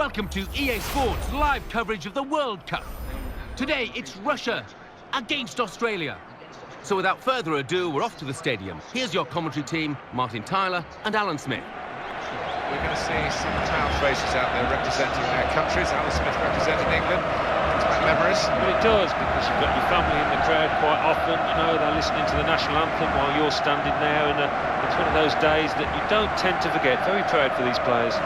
Welcome to EA Sports live coverage of the World Cup. Today it's Russia against Australia. So without further ado, we're off to the stadium. Here's your commentary team, Martin Tyler and Alan Smith. We're going to see some town faces out there representing their countries. Alan Smith representing England. It's back memories. Well, it does, because you've got your family in the crowd quite often. You know, they're listening to the national anthem while you're standing there, and it's one of those days that you don't tend to forget. Very proud for these players.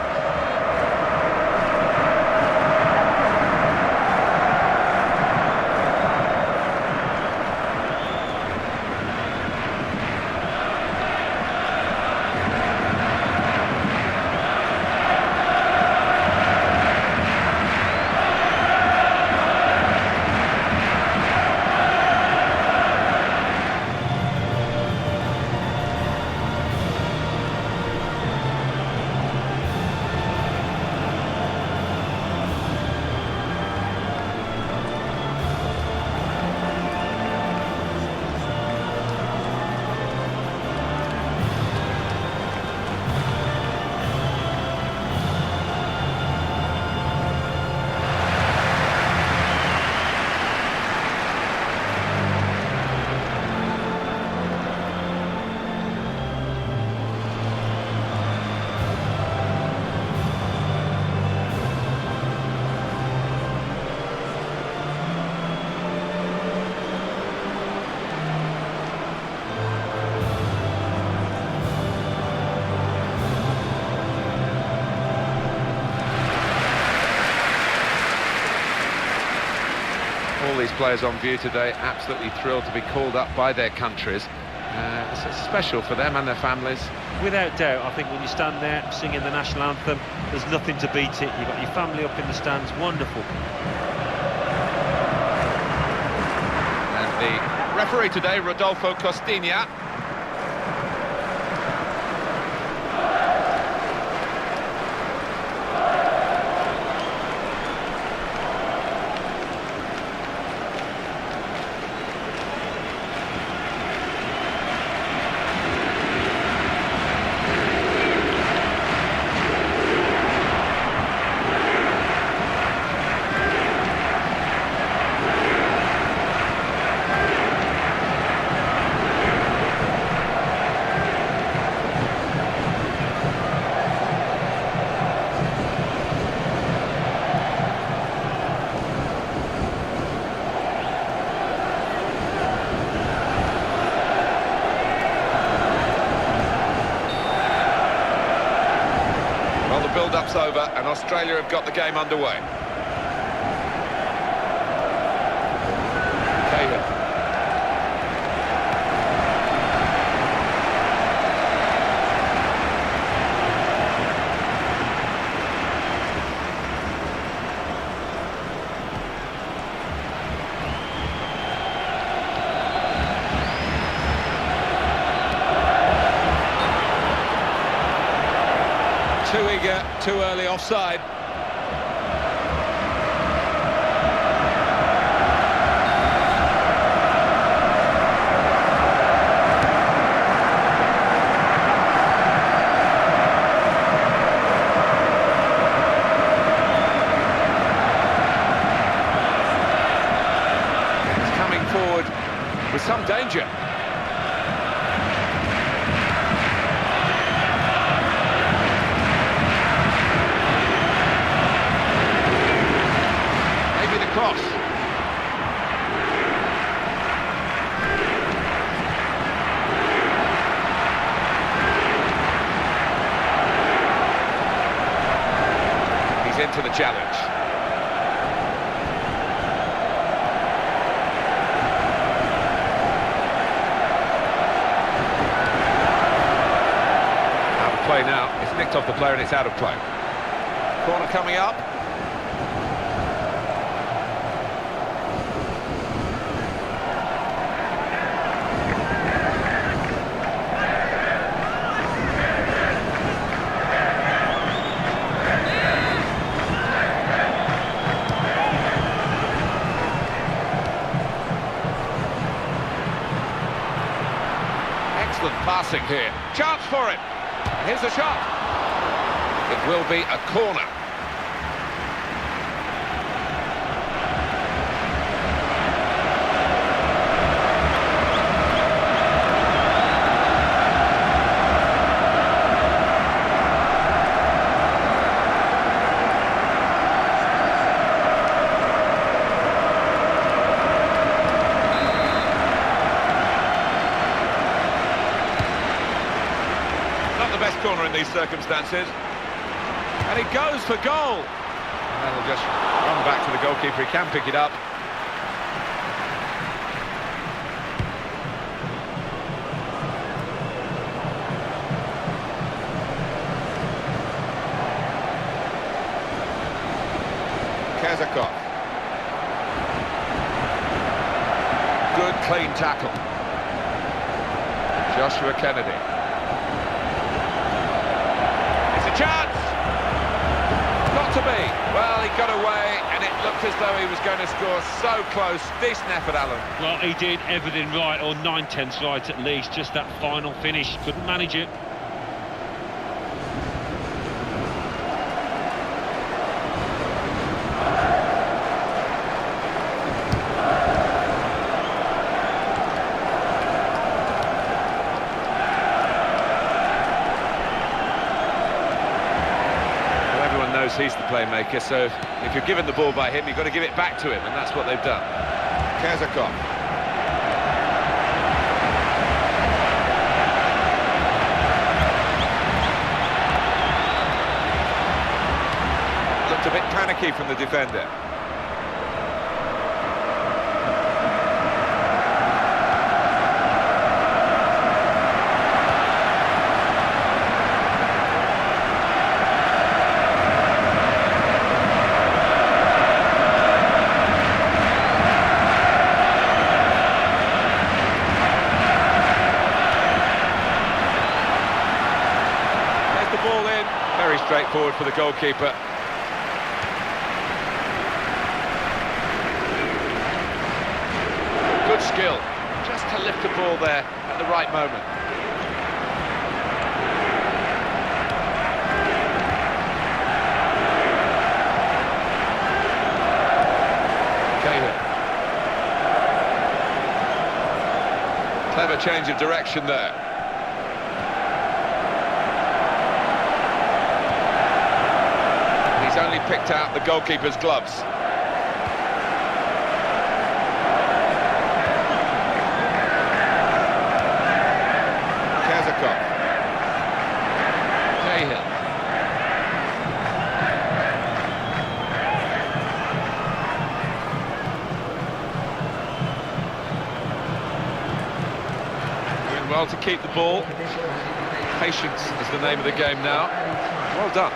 All these players on view today, absolutely thrilled to be called up by their countries. It's special for them and their families. Without doubt, I think when you stand there singing the national anthem, there's nothing to beat it. You've got your family up in the stands, wonderful. And the referee today, Rodolfo Costinha. Build-up's over and Australia have got the game underway. Taylor. Too eager, too early offside. It's coming forward with some danger. Cross. He's into the challenge. Out of play now. It's nicked off the player and it's out of play. Corner coming up. Excellent passing here. Chance for it. Here's a shot. It will be a corner. these circumstances. And he goes for goal. And he'll just run back to the goalkeeper. He can pick it up. Kezakov. Good clean tackle. Joshua Kennedy. It's a chance! Not to be. Well, he got away, and it looked as though he was going to score. So close. Decent effort, Alan. Well, he did everything right, or 9/10 right at least. Just that final finish. Couldn't manage it. He's the playmaker, so if you're given the ball by him, you've got to give it back to him, and that's what they've done. Kezakov. Looked a bit panicky from the defender. Very straightforward for the goalkeeper. Good skill, just to lift the ball there at the right moment. Cahill. Clever change of direction there. He's only picked out the goalkeeper's gloves. Kezakov. Cahill. Doing well to keep the ball. Patience is the name of the game now. Well done.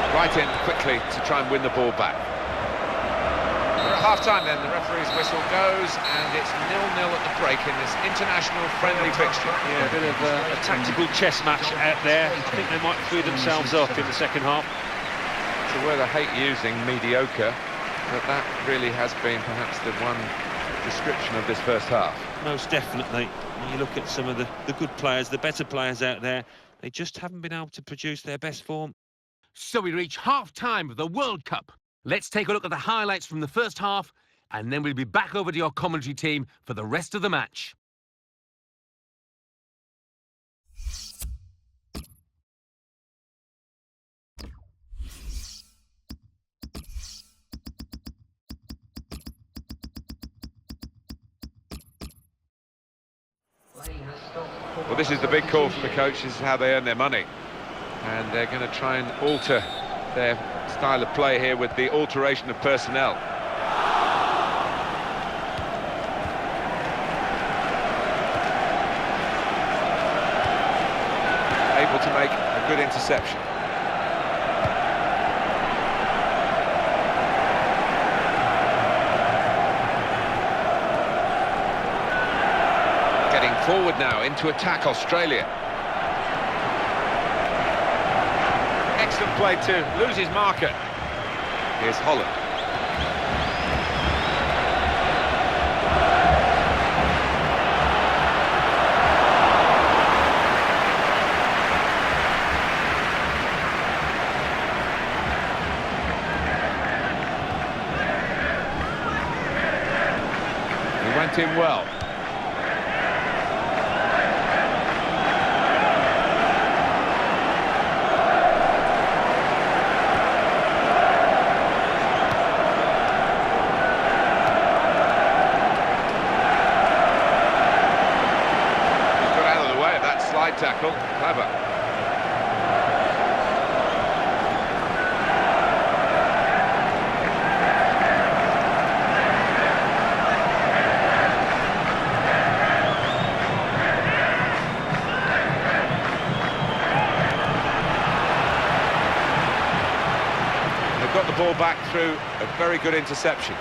Right in quickly to try and win the ball back. We're at half-time then, the referee's whistle goes, and it's 0-0 at the break in this international friendly fixture. Yeah, a bit of a tactical chess match out there. I think they might free themselves up in the second half. It's a word I hate using, mediocre, but that really has been perhaps the one description of this first half. Most definitely. When you look at some of the good players, the better players out there, they just haven't been able to produce their best form. So we reach half-time of the World Cup. Let's take a look at the highlights from the first half, and then we'll be back over to your commentary team for the rest of the match. Well, this is the big call from the coach. This is how they earn their money. And they're going to try and alter their style of play here with the alteration of personnel. Able to make a good interception. Getting forward now into attack Australia. Excellent play to lose his marker. Here's Holland. He went in well. Tackle. got the ball back through a very good interception.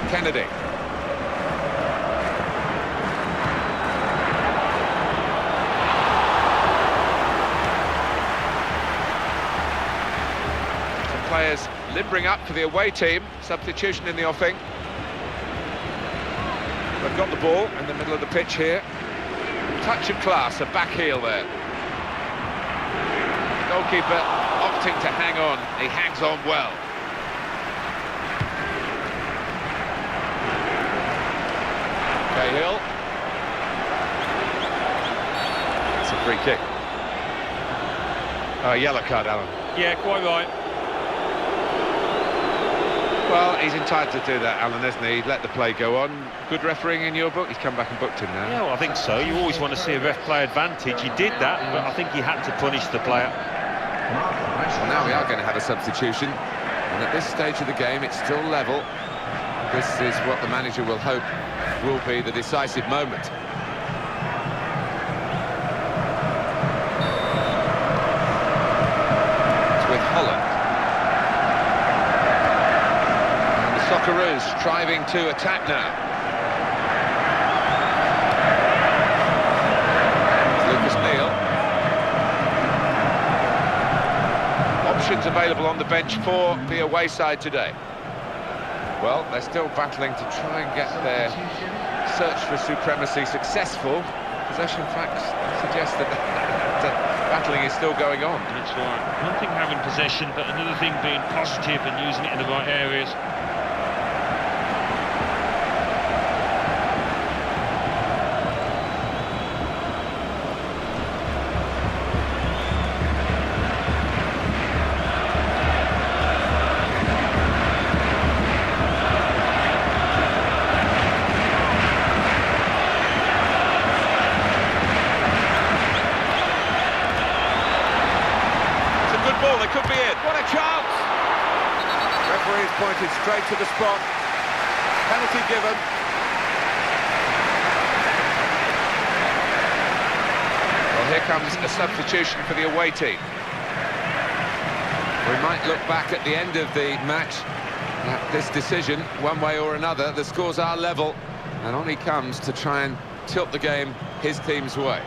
Kennedy. Some players limbering up for the away team. Substitution in the offing. They've got the ball in the middle of the pitch here. Touch of class, a back heel there. Goalkeeper opting to hang on. He hangs on well. Cahill. It's a free kick. Oh, yellow card, Alan. Yeah, quite right. Well, he's entitled to do that, Alan, isn't he? He'd let the play go on. Good refereeing in your book? He's come back and booked him now. Yeah, well, I think so. You always want to see a ref play advantage. He did that, but I think he had to punish the player. Well, now we are going to have a substitution. And at this stage of the game, it's still level. This is what the manager will hope will be the decisive moment. It's with Holland. And the Socceroos striving to attack now. Lucas Neal. Options available on the bench for the away side today. Well, they're still battling to try and get their search for supremacy successful. Possession facts suggest that battling is still going on. That's right. One thing having possession, but another thing being positive and using it in the right areas. Could be it. What a chance! Referee's pointed straight to the spot. Penalty given. Well, here comes a substitution for the away team. We might look back at the end of the match at this decision, one way or another. The scores are level, and on he comes to try and tilt the game his team's way.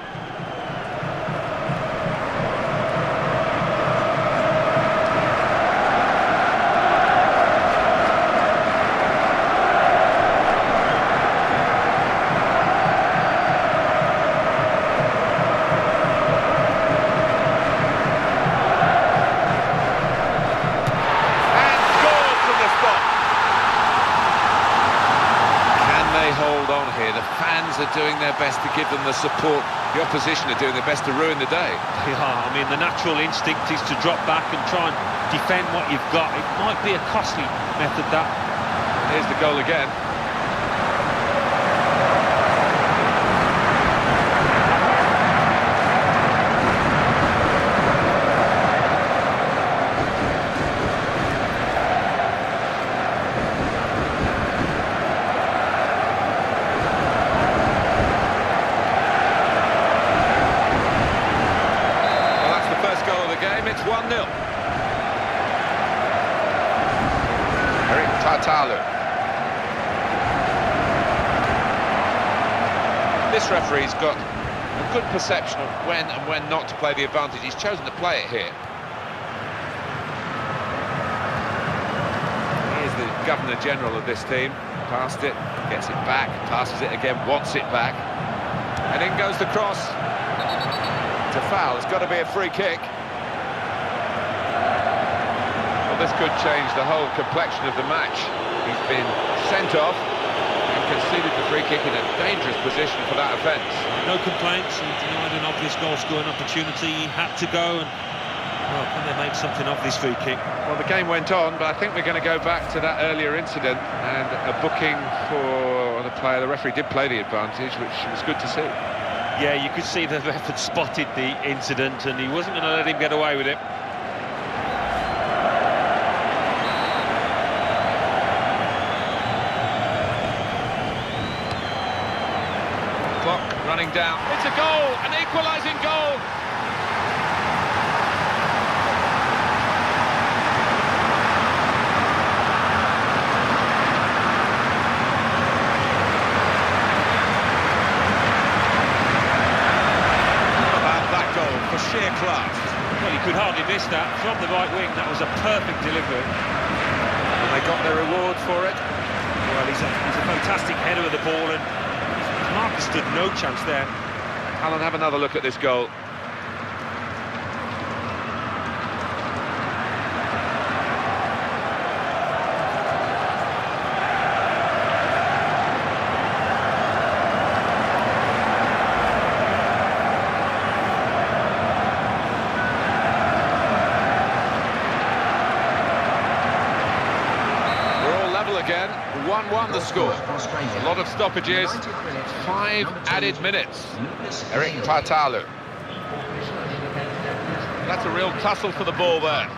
Are doing their best to give them the support. The opposition are doing their best to ruin the day. Yeah, I mean, the natural instinct is to drop back and try and defend what you've got. It might be a costly method, that. Here's the goal again. It's 1-0. Eric Tartalu. This referee's got a good perception of when and when not to play the advantage. He's chosen to play it here. Here's the Governor General of this team. Passed it, gets it back, passes it again, wants it back. And in goes the cross. To foul, it's got to be a free kick. This could change the whole complexion of the match. He's been sent off and conceded the free kick in a dangerous position for that offence. No complaints, he denied an obvious goal-scoring opportunity. He had to go, and well, can they make something of this free kick? Well, the game went on, but I think we're going to go back to that earlier incident and a booking for the player. The referee did play the advantage, which was good to see. Yeah, you could see the ref had spotted the incident and he wasn't going to let him get away with it. Clock running down. It's a goal, an equalising goal. class. Well, he could hardly miss that. From the right wing, that was a perfect delivery. And they got their reward for it. Well, he's a fantastic header of the ball, and Marcus stood no chance there. Alan, have another look at this goal. Again, 1-1 the score. A lot of stoppages, 5 added minutes. Eric Partalu. That's a real tussle for the ball there.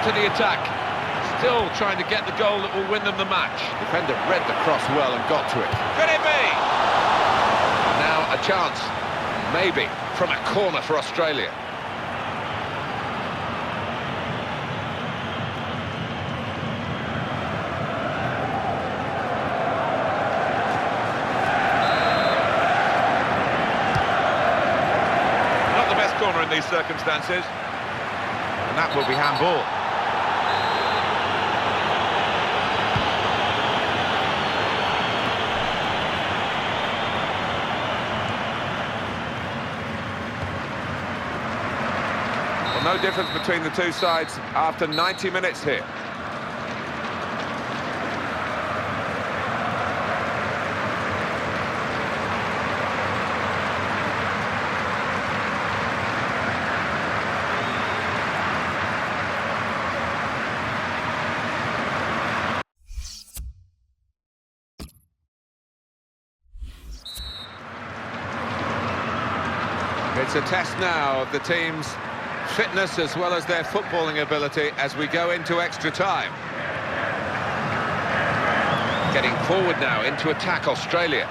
To the attack. Still trying to get the goal that will win them the match. Defender read the cross well and got to it. Could it be? Now a chance, maybe, from a corner for Australia. Corner in these circumstances, and that will be handball. Well, no difference between the two sides after 90 minutes here. It's a test now of the team's fitness as well as their footballing ability as we go into extra time. Getting forward now into attack, Australia.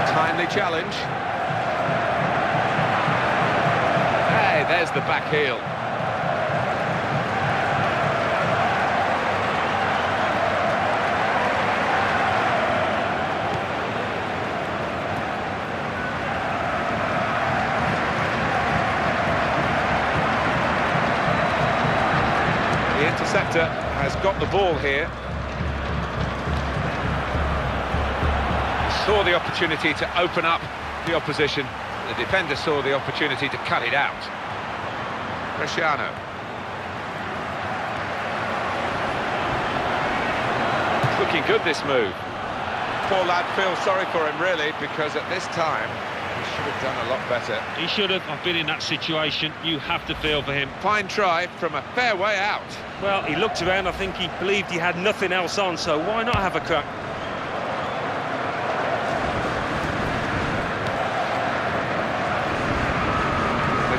A timely challenge. There's the back heel. The interceptor has got the ball here. He saw the opportunity to open up the opposition. The defender saw the opportunity to cut it out. Cristiano. It's looking good, this move. Poor lad feels sorry for him, really, because at this time he should have done a lot better. He should have. I've been in that situation. You have to feel for him. Fine try from a fair way out. Well, he looked around. I think he believed he had nothing else on, so why not have a crack?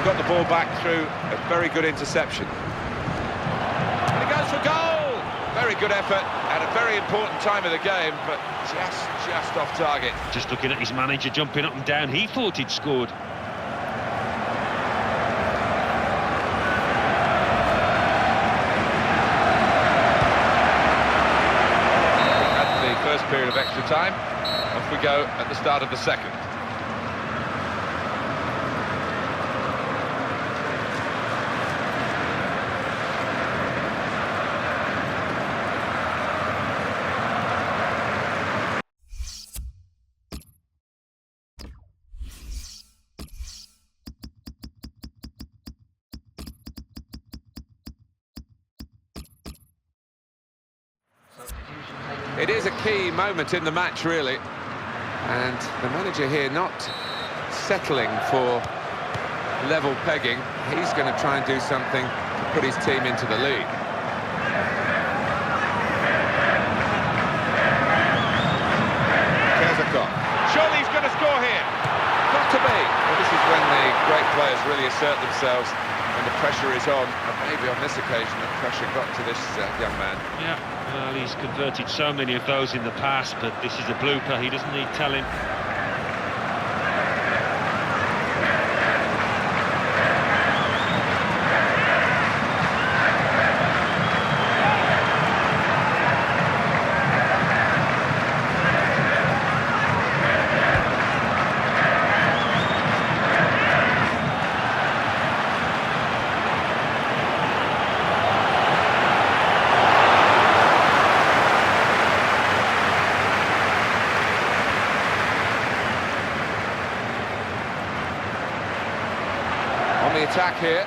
Got the ball back through a very good interception. And he goes for goal! Very good effort at a very important time of the game, but just off target. Just looking at his manager jumping up and down, he thought he'd scored. At the first period of extra time, off we go at the start of the second. It is a key moment in the match, really, and the manager here not settling for level pegging. He's going to try and do something to put his team into the lead. Kezakov. Surely he's going to score here. Got to be. Well, this is when the great players really assert themselves, when the pressure is on, and maybe on this occasion the pressure got to this young man. Yeah, well, he's converted so many of those in the past, but this is a blooper. He doesn't need telling. attack here.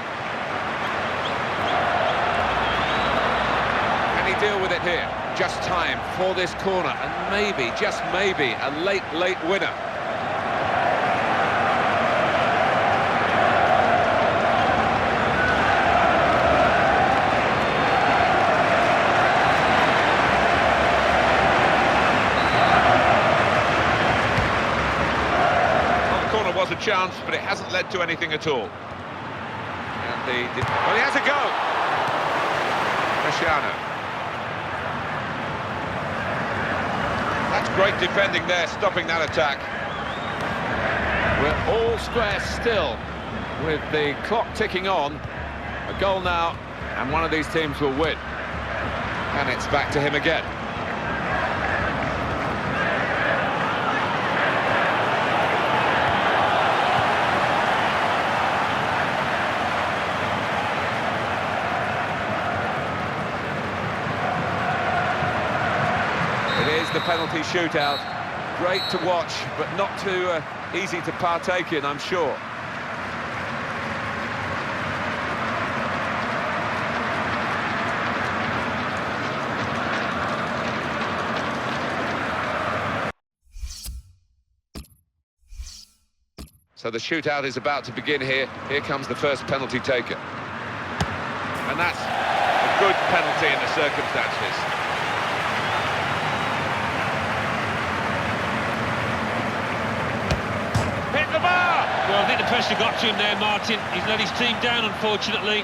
Can he deal with it here? Just time for this corner, and maybe, just maybe, a late winner. Was a chance, but it hasn't led to anything at all. And well, he has a go. Cristiano. That's great defending there, stopping that attack. We're all square still, with the clock ticking on. A goal now, and one of these teams will win. And it's back to him again. The penalty shootout. Great to watch, but not too easy to partake in, I'm sure. So the shootout is about to begin here. Here comes the first penalty taker. And that's a good penalty in the circumstances. Well, I think the pressure got to him there, Martin. He's let his team down, unfortunately.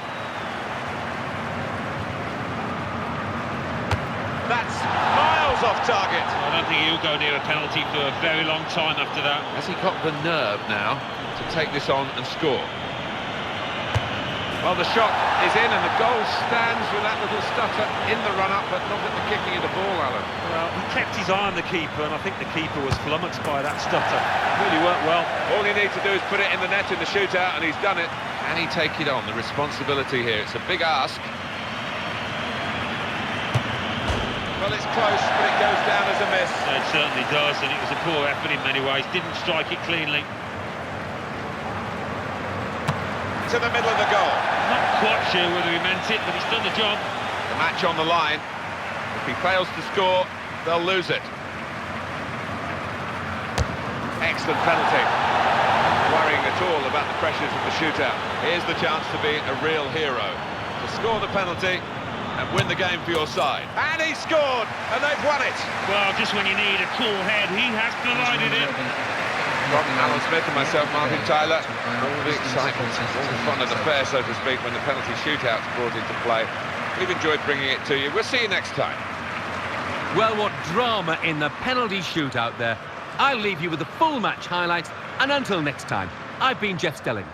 That's miles off target. I don't think he'll go near a penalty for a very long time after that. Has he got the nerve now to take this on and score? Well, the shot is in and the goal stands with that little stutter in the run-up, but not at the kicking of the ball, Alan. Well, he kept his eye on the keeper, and I think the keeper was flummoxed by that stutter. It really worked well. All you need to do is put it in the net in the shootout, and he's done it. Can he take it on? The responsibility here. It's a big ask. Well, it's close, but it goes down as a miss. It certainly does, and it was a poor effort in many ways. Didn't strike it cleanly. To the middle of the goal. Not quite sure whether he meant it, but he's done the job. The match on the line. If he fails to score, they'll lose it. Excellent penalty. Not worrying at all about the pressures of the shootout. Here's the chance to be a real hero. To score the penalty and win the game for your side. And he scored, and they've won it. Well, just when you need a cool head, he has provided it. From Alan Smith and myself, Martin Tyler, all the excitement, all the fun of the fair, so to speak, when the penalty shootout's brought into play. We've enjoyed bringing it to you. We'll see you next time. Well, what drama in the penalty shootout there. I'll leave you with the full match highlights, and until next time, I've been Jeff Stelling.